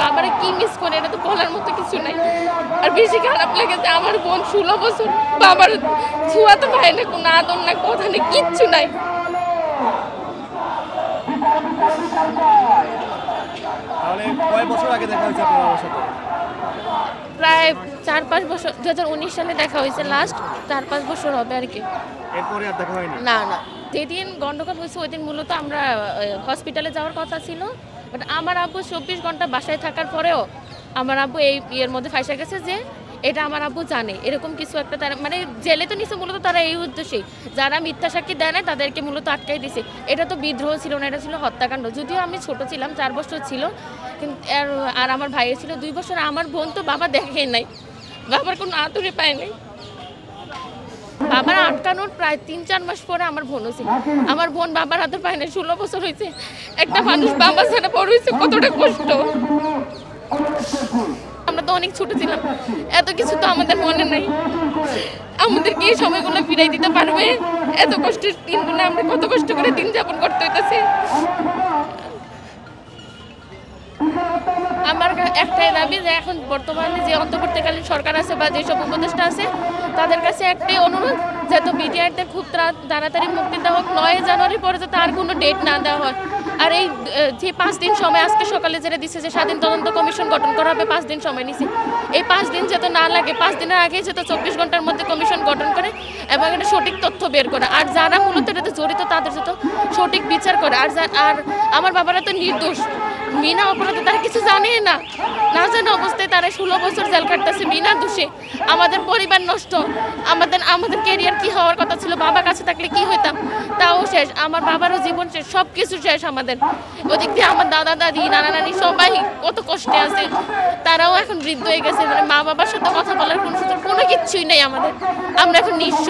বাবারে কি মিস করে এটা তো বলার মতো কিছু নাই। আর বেশি খারাপ লেগেছে আমার বোন 16 বছর বাবার ছোঁয়া তো পায় না, কোনো আদর না কথা নেই কিচ্ছু নাই। তাহলে কয় বছর আগে দেখা হয়েছে আপনার বাবার সাথে? প্রায় 4-5 বছর, 2019 সালে দেখা হয়েছে লাস্ট, 4-5 বছর হবে আর কি। এরপরে আর দেখা হয়নি? না না, যেদিন গন্ডগোল হয়েছে ওই দিন মূলত আমরা হসপিটালে যাওয়ার কথা ছিল, বাট আমার আব্বু 24 ঘন্টা বাসায় থাকার পরেও আমার আব্বু এই ইয়ের মধ্যে ফাঁসে গেছে যে এটা আমার আব্বু জানে এরকম কিছু একটা, তারা মানে জেলে তো নিছে মূলত তারা এই উদ্দেশ্যেই, যারা মিথ্যা সাক্ষী দেয় না তাদেরকে মূলত আটকাই দিছে। এটা তো বিদ্রোহ ছিল না, এটা ছিল হত্যাকাণ্ড। যদিও আমি ছোট ছিলাম, 4 বছর ছিল, কিন্তু আর আমার ভাইয়ের ছিল 2 বছর। আমার বোন তো বাবা দেখেই নাই, বাবার কোনো আদরে পায় নাই। বাবার আটকানোর প্রায় 3-4 মাস পরে আমার বোন হয়েছে। আমার বোন বাবার হাতে পায় না, 16 বছর হয়েছে। একটা মানুষ বাবা ছাড়া বড় হয়েছে, কতটা কষ্ট। আমরা তো অনেক ছোট ছিলাম, এত কিছু তো আমাদের মনে নাই। আমাদেরকে এই সময়গুলো ফিরাই দিতে পারবে? এত কষ্টের দিনগুলো আমরা কত কষ্ট করে দিন যাপন করতে হইতেছে। আমার একটাই দাবি যে এখন বর্তমানে যে অন্তর্বর্তীকালীন সরকার আছে বা যেসব উপদেষ্টা আছে তাদের কাছে একটাই অনুরোধ, যাতে বিটিআরদের খুব তাড়াতাড়ি মুক্তি দেওয়া হোক। 9 জানুয়ারি পরে যাতে আর কোনো ডেট না দেওয়া হয়। আর এই যে 5 দিন সময় আজকে সকালে যেটা দিচ্ছে যে স্বাধীন তদন্ত কমিশন গঠন করা হবে, 5 দিন সময় নিছে। এই 5 দিন যাতে না লাগে, 5 দিনের আগে যাতে 24 ঘন্টার মধ্যে কমিশন গঠন করে এবং এটা সঠিক তথ্য বের করে। আর যারা মূলত এটাতে জড়িত তাদের যত সঠিক বিচার করে। আর আমার বাবারা তো নির্দোষ, বিনা অপরাধে তারা কিছু জানে না, না জানা অবস্থায় তারা 16 বছর জেল কাটতেছে বিনা দোষে। আমাদের পরিবার নষ্ট, আমাদের ক্যারিয়ার কি হওয়ার কথা ছিল, বাবা কাছে থাকলে কি হইতাম তাও শেষ। আমার বাবারও জীবন শেষ, সব কিছু শেষ আমাদের। ওদিক দিয়ে আমার দাদা দাদি নানা নানি সবাই কত কষ্টে আছে, তারাও এখন বৃদ্ধ হয়ে গেছে। মানে মা বাবার সাথে কথা বলার কোনো সুযোগ কোনো কিছুই নেই আমাদের, আমরা এখন নিঃস্ব।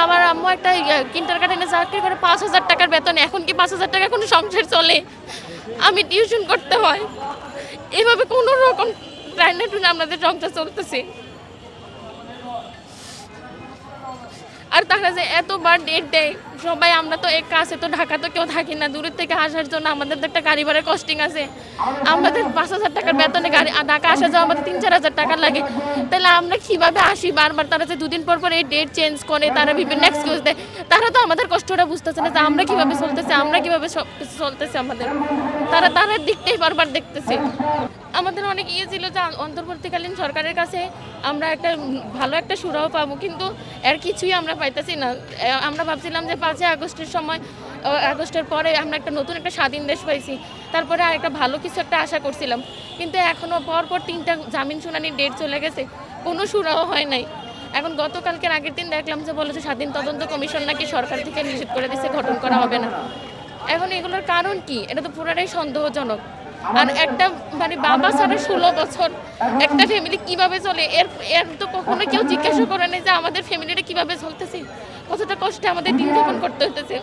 আমার আম্মু একটা কিন্ডারগার্টেনে চাকরি করে 5,000 টাকার বেতনে, এখন কি 5,000 টাকা কোনো সংসার চলে? আমি টিউশন করতে হয়, এভাবে কোনো রকম টাইনে টুনে আমাদের সংসার চলতেছে। আর তারা যে এতবার ডেট দেয় সবাই, আমরা তো এক কাছে তো ঢাকা তো কেউ থাকি না, দূরের থেকে আসার জন্য আমাদের তো একটা গাড়ি ভাড়ার কস্টিং আছে। আমাদের 5,000 টাকার বেতনে গাড়ি ঢাকা আসা যাওয়া আমাদের 3-4 হাজার টাকা লাগে। তাহলে আমরা কীভাবে আসি বারবার? তারা যে 2 দিন পর পর এই ডেট চেঞ্জ করে, তারা বিভিন্ন এক্সকিউজ দেয়। তারা তো আমাদের কষ্টটা বুঝতেছে না যে আমরা কীভাবে চলতেছি, আমরা কীভাবে সব কিছু চলতেছে আমাদের। তারা দিকটাই বারবার দেখতেছে। আমাদের অনেক ইয়ে ছিল যে অন্তর্বর্তীকালীন সরকারের কাছে আমরা একটা ভালো একটা সুরাহ পাবো, কিন্তু এর কিছুই আমরা পাইতেছি না। আমরা ভাবছিলাম যে 5 আগস্টের সময়, আগস্টের পরে আমরা একটা নতুন একটা স্বাধীন দেশ পাইছি, তারপরে আর একটা ভালো কিছু একটা আশা করছিলাম। কিন্তু এখনও পরপর 3টা জামিন শুনানির ডেট চলে গেছে, কোনো সুরাহ হয় নাই। এখন গতকালকের আগের দিন দেখলাম যে বলে যে স্বাধীন তদন্ত কমিশন নাকি সরকার থেকে নিষেধ করে দিচ্ছে, গঠন করা হবে না। এখন এগুলোর কারণ কি? এটা তো পুরাটাই সন্দেহজনক। আর একটা মানে বাবা ছাড়া 16 বছর একটা ফ্যামিলি কিভাবে চলে, এর তো কখনো কেউ জিজ্ঞাসা করে নাই যে আমাদের ফ্যামিলিটা কিভাবে চলতেছে, কতটা কষ্টে আমাদের দিন যাপন করতে হতেছে।